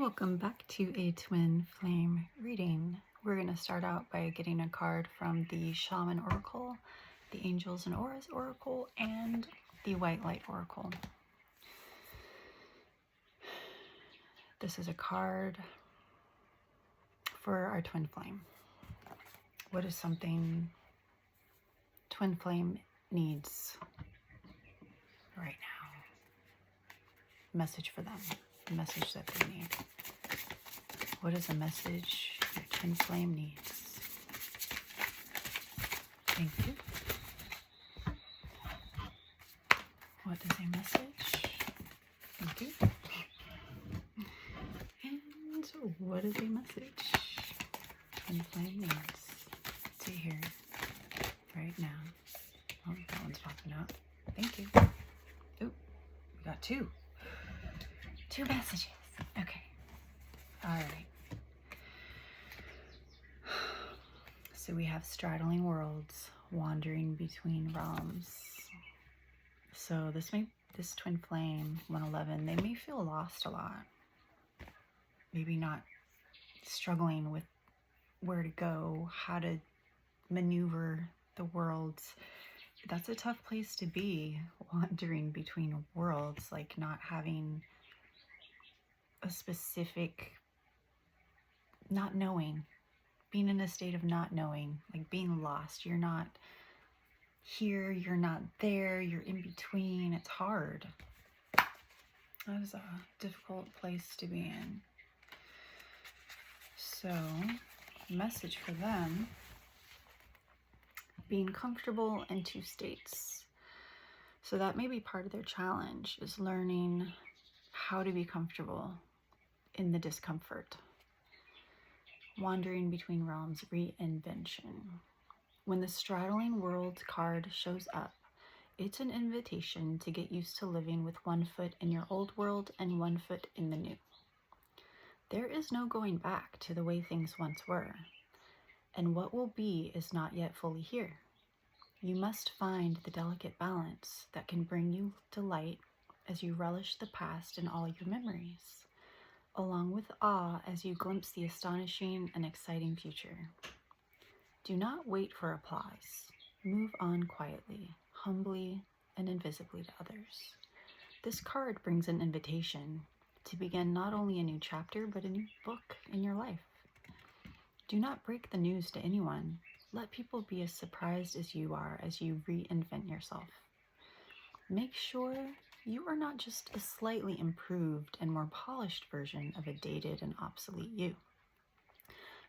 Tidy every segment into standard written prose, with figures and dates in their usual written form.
Welcome back to a twin flame reading. We're going to start out by getting a card from the Shaman Oracle, the Angels and Auras Oracle, and the White Light Oracle. This is a card for our twin flame. What is something twin flame needs right now? Message for them. The message that they need. What is a message your twin flame needs? Thank you. What is a message? Thank you. And what is a message twin flame needs to hear right now? Oh, that one's popping up. Thank you. Ooh, we got two messages. Okay. All right. So we have straddling worlds, wandering between realms. So this twin flame 111, they may feel lost a lot. Maybe not struggling with where to go, how to maneuver the worlds. That's a tough place to be, wandering between worlds, like not having a specific, not knowing, being in a state of not knowing, like being lost. You're not here, you're not there, you're in between. It's hard. That is a difficult place to be in. So, message for them: being comfortable in two states. So that may be part of their challenge, is learning how to be comfortable in the discomfort. Wandering between realms, reinvention. When the straddling world card shows up, it's an invitation to get used to living with one foot in your old world and one foot in the new. There is no going back to the way things once were, and what will be is not yet fully here. You must find the delicate balance that can bring you delight as you relish the past and all your memories, along with awe as you glimpse the astonishing and exciting future. Do not wait for applause. Move on quietly, humbly, and invisibly to others. This card brings an invitation to begin not only a new chapter, but a new book in your life. Do not break the news to anyone. Let people be as surprised as you are as you reinvent yourself. Make sure you are not just a slightly improved and more polished version of a dated and obsolete you.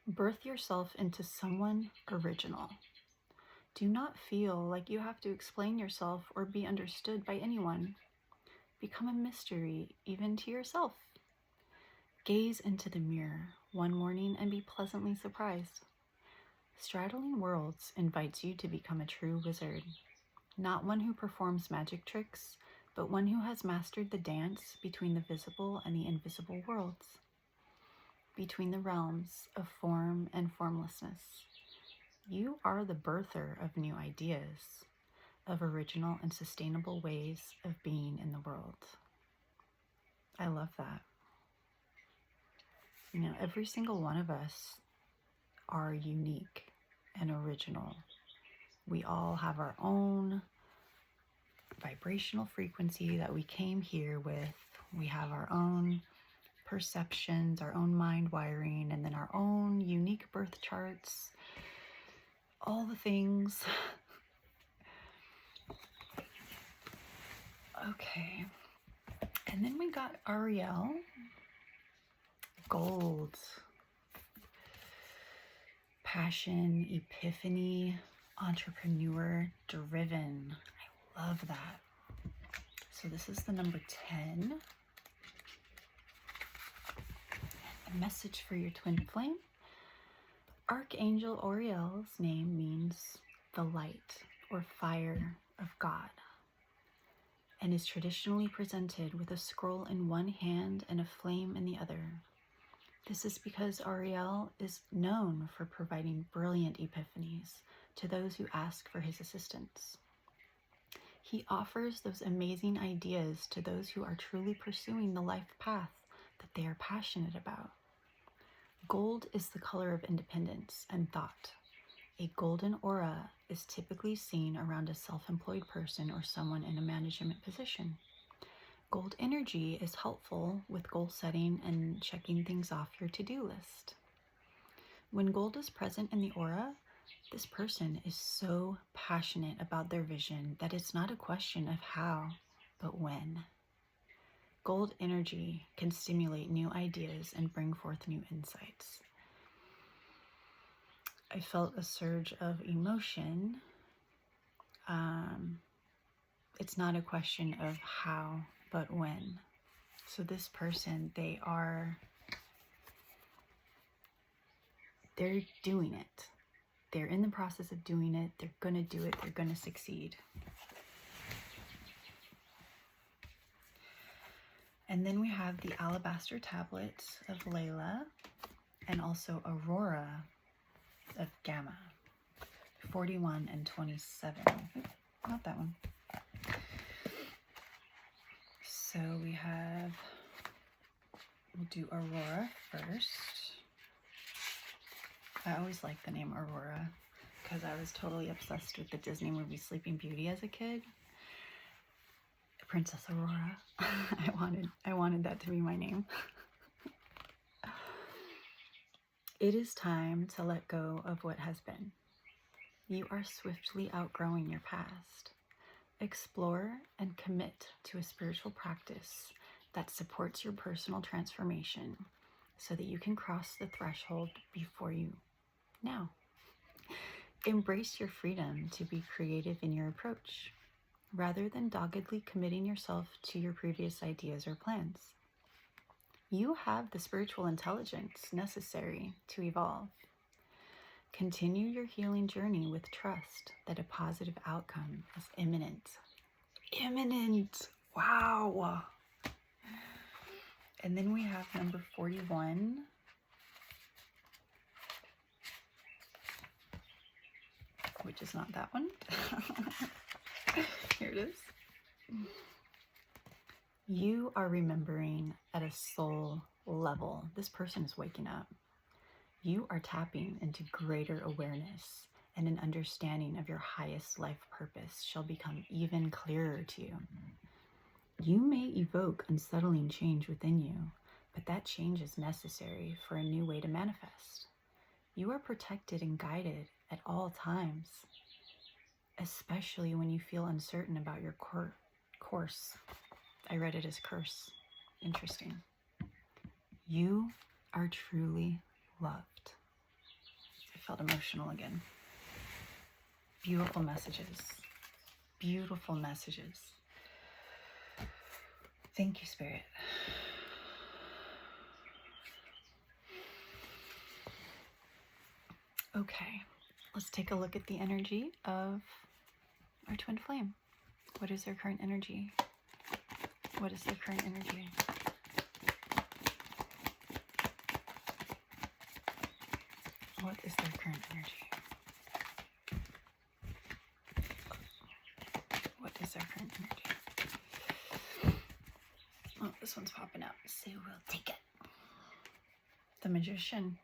Birth yourself into someone original. Do not feel like you have to explain yourself or be understood by anyone. Become a mystery even to yourself. Gaze into the mirror one morning and be pleasantly surprised. Straddling Worlds invites you to become a true wizard. Not one who performs magic tricks, but one who has mastered the dance between the visible and the invisible worlds, between the realms of form and formlessness. You are the birther of new ideas, of original and sustainable ways of being in the world. I love that. You know, every single one of us are unique and original. We all have our own vibrational frequency that we came here with. We have our own perceptions, our own mind wiring, and then our own unique birth charts. All the things. Okay. And then we got Ariel. Gold. Passion, epiphany, entrepreneur, driven. I love that. So this is the number 10. A message for your twin flame. Archangel Oriel's name means the light or fire of God, and is traditionally presented with a scroll in one hand and a flame in the other. This is because Ariel is known for providing brilliant epiphanies to those who ask for his assistance. He offers those amazing ideas to those who are truly pursuing the life path that they are passionate about. Gold is the color of independence and thought. A golden aura is typically seen around a self-employed person or someone in a management position. Gold energy is helpful with goal setting and checking things off your to-do list. When gold is present in the aura, this person is so passionate about their vision that it's not a question of how, but when. Gold energy can stimulate new ideas and bring forth new insights. I felt a surge of emotion. It's not a question of how, but when. So this person, they're doing it. They're in the process of doing it. They're going to do it. They're going to succeed. And then we have the alabaster tablets of Layla and also Aurora of Gamma, 41 and 27. Not that one. So we'll do Aurora first. I always liked the name Aurora because I was totally obsessed with the Disney movie Sleeping Beauty as a kid. Princess Aurora. I wanted that to be my name. It is time to let go of what has been. You are swiftly outgrowing your past. Explore and commit to a spiritual practice that supports your personal transformation so that you can cross the threshold before you now. Embrace your freedom to be creative in your approach, rather than doggedly committing yourself to your previous ideas or plans. You have the spiritual intelligence necessary to evolve. Continue your healing journey with trust that a positive outcome is imminent. Imminent! Wow! And then we have number 41. Which is not that one. Here it is. You are remembering at a soul level. This person is waking up. You are tapping into greater awareness, and an understanding of your highest life purpose shall become even clearer to you. You may evoke unsettling change within you, but that change is necessary for a new way to manifest. You are protected and guided at all times, especially when you feel uncertain about your course. I read it as curse. Interesting. You are truly loved. I felt emotional again. Beautiful messages. Beautiful messages. Thank you, Spirit. Okay, let's take a look at the energy of our twin flame. What is their current energy? What is their current energy? What is their current energy? What is their current energy? Oh, this one's popping up, so we'll take it. The Magician.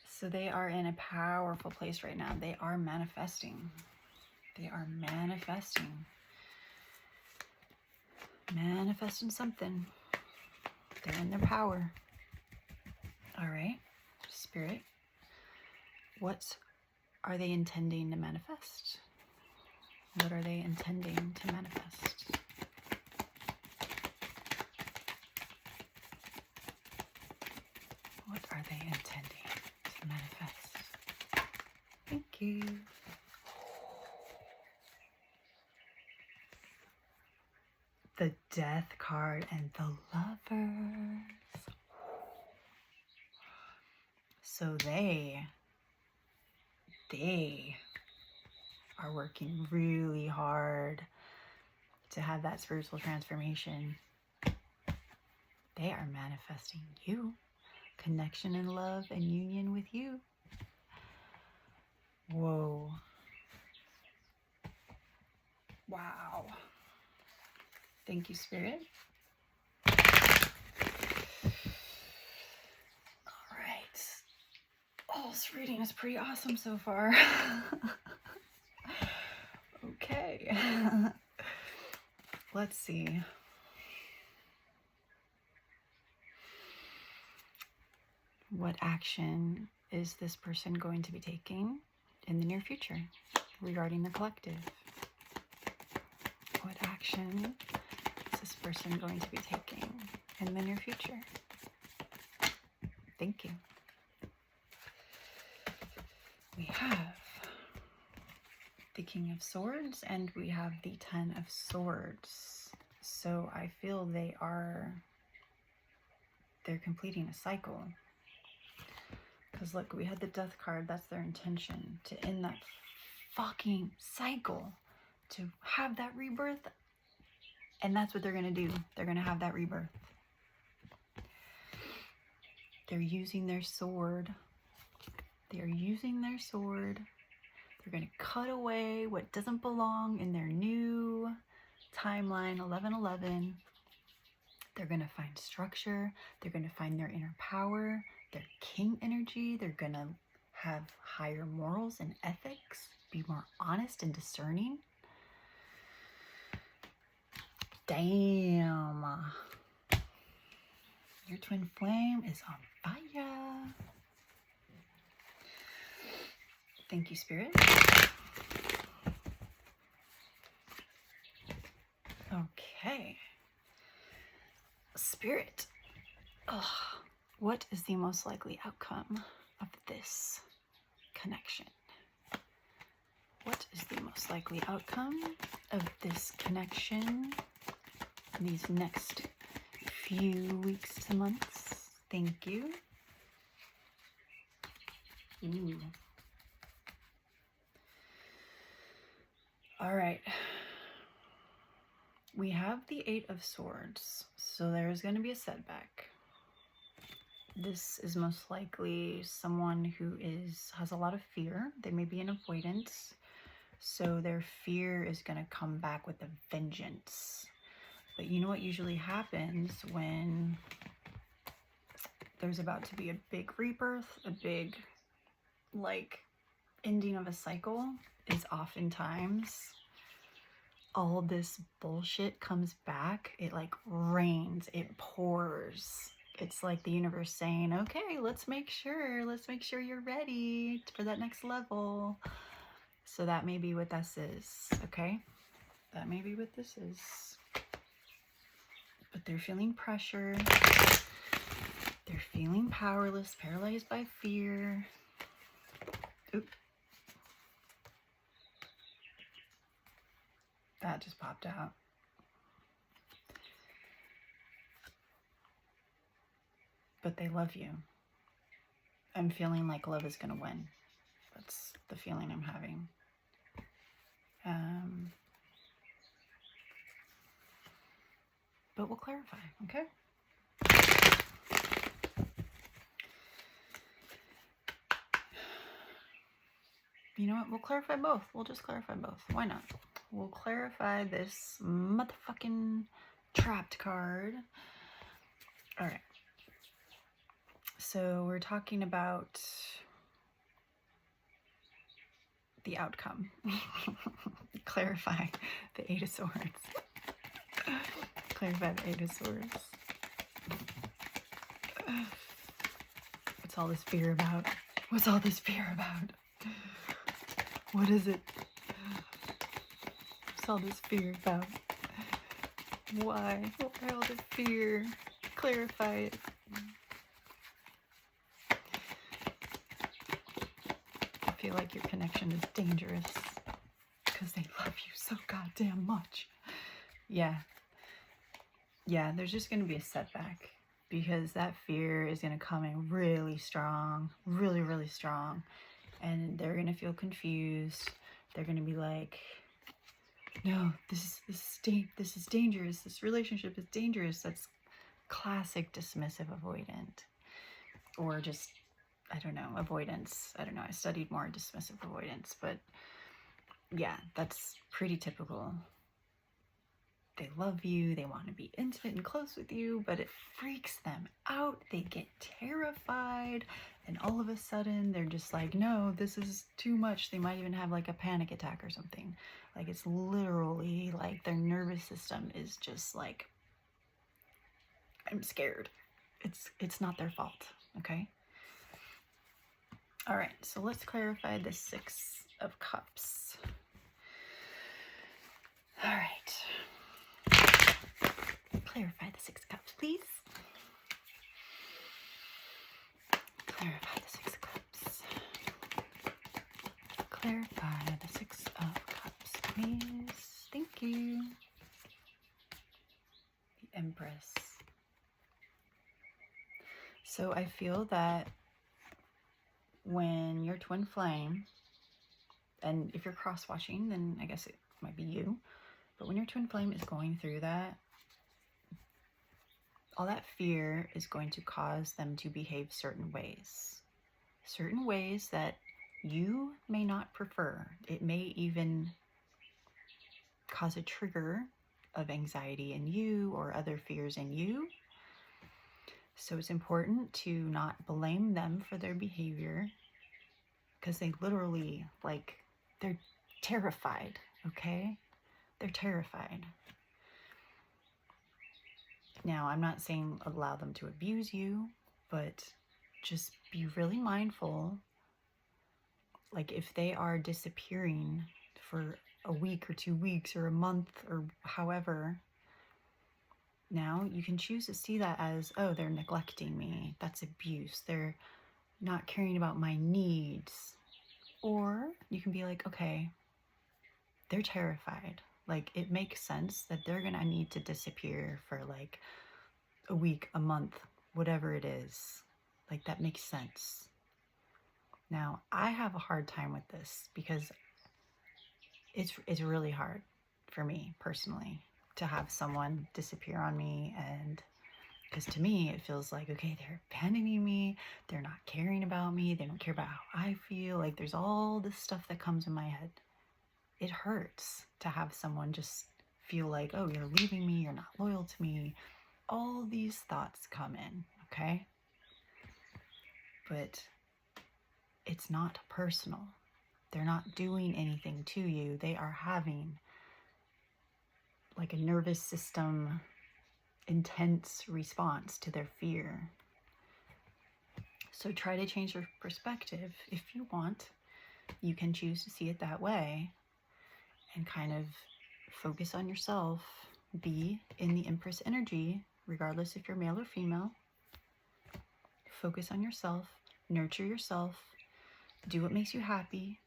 So they are in a powerful place right now. They are manifesting. They are manifesting. Manifesting something. They're in their power. All right, Spirit. What are they intending to manifest? What are they intending to manifest? What are they intending to manifest? Thank you. The Death card and the Lovers. So they are working really hard to have that spiritual transformation. They are manifesting you. Connection and love and union with you. Whoa. Wow. Thank you, Spirit. All right. Oh, this reading is pretty awesome so far. Okay. Let's see. What action is this person going to be taking in the near future regarding the collective? What action is this person going to be taking in the near future? Thank you. We have the King of Swords and we have the Ten of Swords. So I feel they're completing a cycle. Because look, we had the Death card. That's their intention, to end that fucking cycle, to have that rebirth. And that's what they're going to do. They're going to have that rebirth. They're using their sword. They're using their sword. They're going to cut away what doesn't belong in their new timeline, 1111. They're going to find structure. They're going to find their inner power, their king energy. They're going to have higher morals and ethics, be more honest and discerning. Damn. Your twin flame is on fire. Thank you, Spirit. Okay. Spirit. Ugh. What is the most likely outcome of this connection? What is the most likely outcome of this connection in these next few weeks to months? Thank you. Ooh. All right. We have the Eight of Swords, so there's going to be a setback. This is most likely someone who has a lot of fear. They may be in avoidance, so their fear is going to come back with a vengeance. But you know what usually happens when there's about to be a big rebirth, a big, ending of a cycle, is oftentimes all this bullshit comes back. It rains, it pours. It's like the universe saying, okay, let's make sure you're ready for that next level. So that may be what this is, okay? That may be what this is. But they're feeling pressure. They're feeling powerless, paralyzed by fear. Oop. That just popped out. But they love you. I'm feeling like love is going to win. That's the feeling I'm having. But we'll clarify, okay? You know what? We'll clarify both. We'll just clarify both. Why not? We'll clarify this motherfucking trapped card. All right. So we're talking about the outcome. Clarify the Eight of Swords. Clarify the Eight of Swords. What's all this fear about? What's all this fear about? What is it? What's all this fear about? Why? Why all the fear? Clarify it. I feel like your connection is dangerous because they love you so goddamn much. Yeah, there's just going to be a setback because that fear is going to come in really strong, really, really strong. And they're going to feel confused. They're going to be like, no, this is dangerous. This relationship is dangerous. That's classic dismissive avoidant. Or just, I don't know, avoidance. I don't know. I studied more dismissive avoidance. But yeah, that's pretty typical. they love you, they want to be intimate and close with you, but it freaks them out. They get terrified, and all of a sudden they're just like, no, this is too much. They might even have like a panic attack or something. Like, it's literally like their nervous system is just like, I'm scared. It's not their fault, okay? All right, so let's clarify the Six of Cups. All right. Clarify the Six of Cups, please. Clarify the Six of Cups. Clarify the Six of Cups, please. Thank you. The Empress. So I feel that when your twin flame, and if you're cross-watching, then I guess it might be you, but when your twin flame is going through that, all that fear is going to cause them to behave certain ways that you may not prefer. It may even cause a trigger of anxiety in you or other fears in you. So it's important to not blame them for their behavior, because they literally, like, they're terrified, okay? They're terrified. Now, I'm not saying allow them to abuse you, but just be really mindful. Like, if they are disappearing for a week or 2 weeks or a month or however, now you can choose to see that as, oh, they're neglecting me. That's abuse. They're not caring about my needs. Or you can be like, okay, they're terrified. Like, it makes sense that they're gonna need to disappear for like a week, a month, whatever it is. Like, that makes sense. Now, I have a hard time with this because it's really hard for me personally to have someone disappear on me, and because to me it feels like, okay, they're abandoning me, they're not caring about me, they don't care about how I feel. Like, there's all this stuff that comes in my head. It hurts to have someone just feel like, oh, you're leaving me, you're not loyal to me. All these thoughts come in, okay? But it's not personal. They're not doing anything to you. They are having like a nervous system intense response to their fear. So try to change your perspective if you want. You can choose to see it that way and kind of focus on yourself. Be in the Empress energy, regardless if you're male or female. Focus on yourself, nurture yourself, do what makes you happy.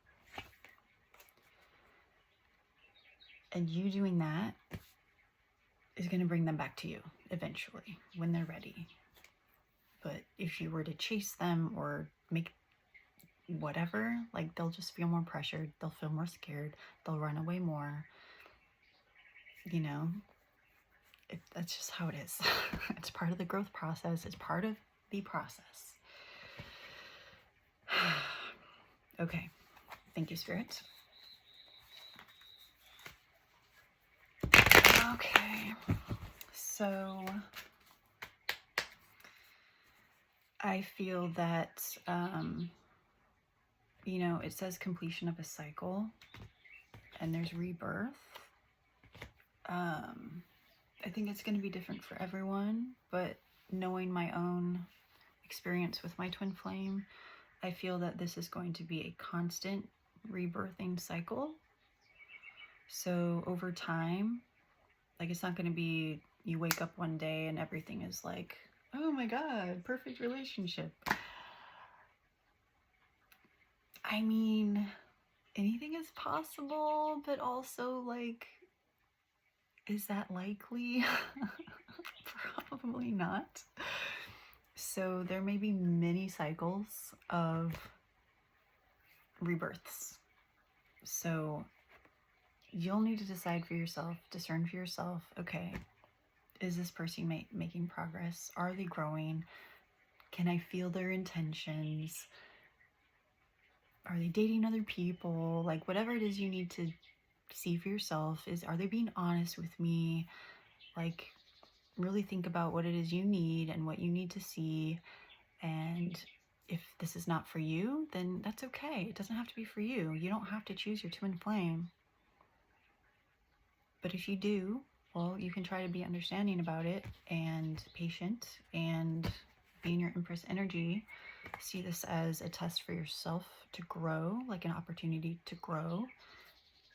And you doing that is going to bring them back to you eventually when they're ready. But if you were to chase them or make whatever, like, they'll just feel more pressured, they'll feel more scared, they'll run away more. You know, that's just how it is. It's part of the growth process. It's part of the process. Okay. Thank you, Spirit. Okay. So I feel that, you know, it says completion of a cycle and there's rebirth. I think it's going to be different for everyone, but knowing my own experience with my twin flame, I feel that this is going to be a constant rebirthing cycle. So over time, like, it's not going to be you wake up one day and everything is like, oh my God, perfect relationship. I mean, anything is possible, but also, like, is that likely? Probably not. So there may be many cycles of rebirths. So you'll need to decide for yourself, discern for yourself, okay, is this person making progress? Are they growing? Can I feel their intentions? Are they dating other people? Like, whatever it is you need to see for yourself is, are they being honest with me? Like, really think about what it is you need and what you need to see. And if this is not for you, then that's okay. It doesn't have to be for you. You don't have to choose your twin flame. But if you do, well, you can try to be understanding about it and patient and be in your Empress energy. See this as a test for yourself to grow, like an opportunity to grow.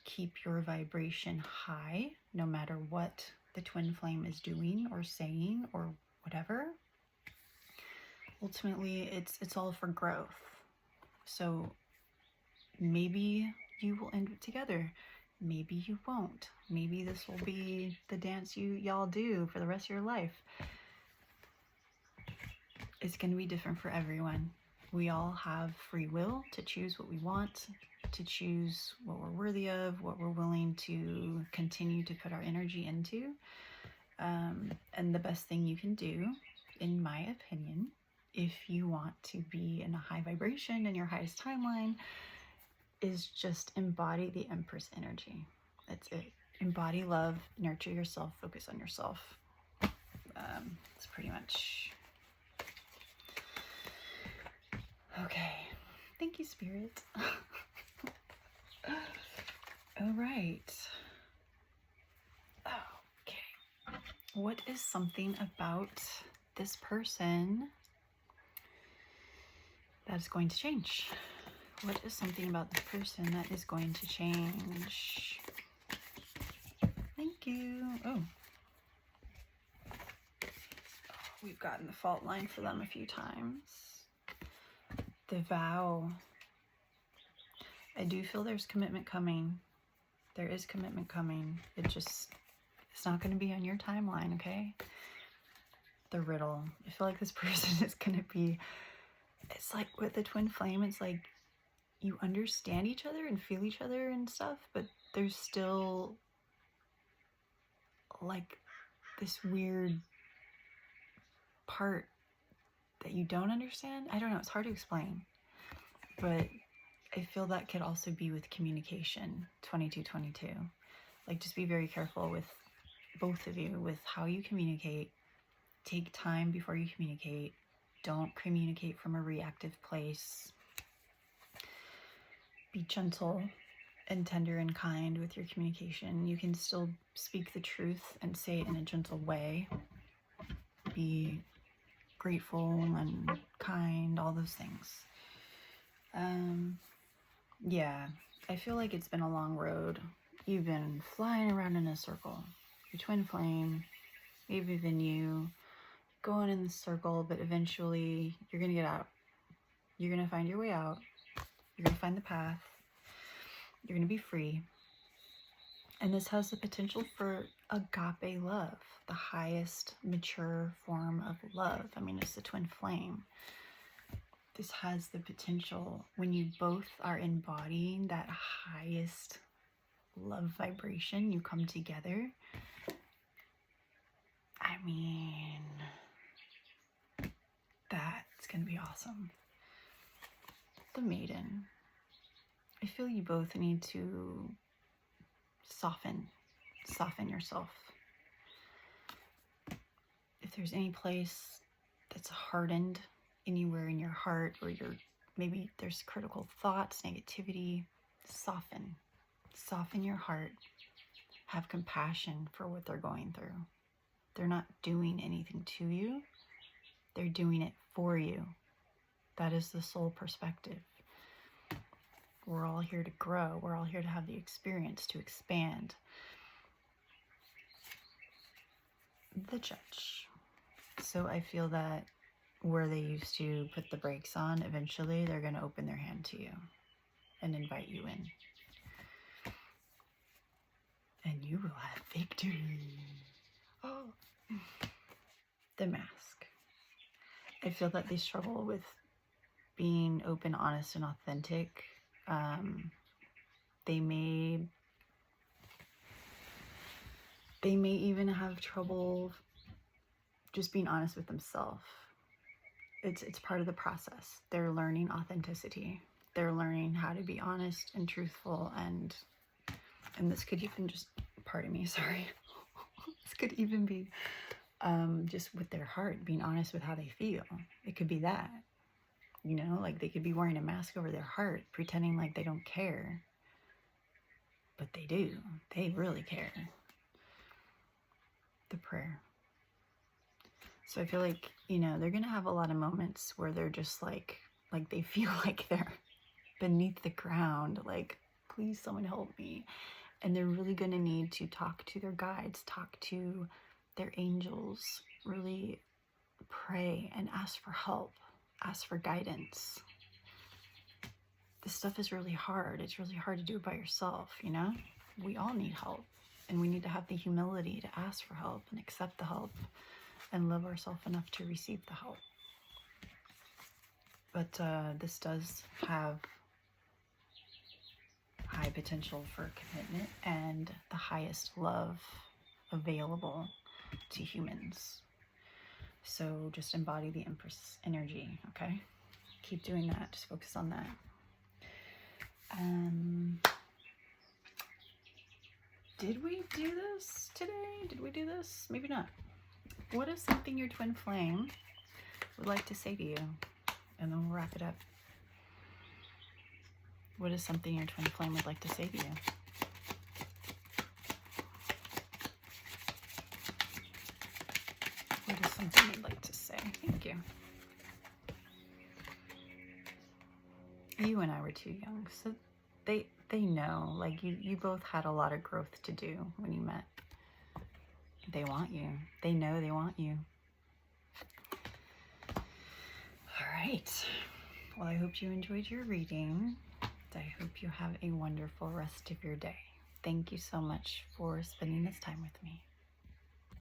Keep your vibration high, no matter what the twin flame is doing or saying or whatever. Ultimately, it's all for growth. So maybe you will end it together. Maybe you won't. Maybe this will be the dance y'all do for the rest of your life. It's going to be different for everyone. We all have free will to choose what we want, to choose what we're worthy of, what we're willing to continue to put our energy into. And the best thing you can do, in my opinion, if you want to be in a high vibration in your highest timeline, is just embody the Empress energy. That's it. Embody love, nurture yourself, focus on yourself. It's pretty much... Okay. Thank you, Spirit. All right. Okay. What is something about this person that's going to change? What is something about the person that is going to change? Thank you. Oh. We've gotten the fault line for them a few times. The vow. I do feel there's commitment coming. There is commitment coming. It's not going to be on your timeline, okay? The riddle. I feel like this person is going to be, it's like with the twin flame, it's like you understand each other and feel each other and stuff, but there's still like this weird part that you don't understand. I don't know, it's hard to explain, but I feel that could also be with communication. 2222, like, just be very careful with both of you with how you communicate. Take time before you communicate. Don't communicate from a reactive place. Be gentle and tender and kind with your communication. You can still speak the truth and say it in a gentle way. Be grateful and kind, all those things. Yeah, I feel like it's been a long road. You've been flying around in a circle. Your twin flame, maybe even you, going in the circle, but eventually you're going to get out. You're going to find your way out. You're going to find the path. You're going to be free. And this has the potential for agape love, the highest mature form of love. I mean, it's the twin flame. This has the potential, when you both are embodying that highest love vibration, you come together. I mean, that's going to be awesome. The Maiden. I feel you both need to soften yourself. If there's any place that's hardened anywhere in your heart, or maybe there's critical thoughts, negativity, soften your heart. Have compassion for what they're going through. They're not doing anything to you. They're doing it for you. That is the soul perspective. We're all here to grow. We're all here to have the experience, to expand. The Judge. So I feel that where they used to put the brakes on, eventually they're going to open their hand to you and invite you in. And you will have victory. Oh. The Mask. I feel that they struggle with being open, honest, and authentic. They may even have trouble just being honest with themselves. It's part of the process. They're learning authenticity. They're learning how to be honest and truthful and And this could even just, pardon me, sorry. This could even be just with their heart, being honest with how they feel. It could be that, you know, like they could be wearing a mask over their heart, pretending like they don't care. But they do. They really care. The prayer. So I feel like, you know, they're going to have a lot of moments where they're just like they feel like they're beneath the ground, like, please someone help me. And they're really going to need to talk to their guides, talk to their angels, really pray and ask for help, ask for guidance. This stuff is really hard. It's really hard to do it by yourself, you know? We all need help, and we need to have the humility to ask for help and accept the help and love ourselves enough to receive the help. But this does have high potential for commitment and the highest love available to humans. So just embody the Empress energy, okay? Keep doing that. Just focus on that. Did we do this today? Did we do this? Maybe not. What is something your twin flame would like to say to you? And then we'll wrap it up. What is something your twin flame would like to say to you? What is something you'd like to say? Thank you. You and I were too young, so they know. Like, you both had a lot of growth to do when you met. They want you. They know they want you. All right. Well, I hope you enjoyed your reading. I hope you have a wonderful rest of your day. Thank you so much for spending this time with me.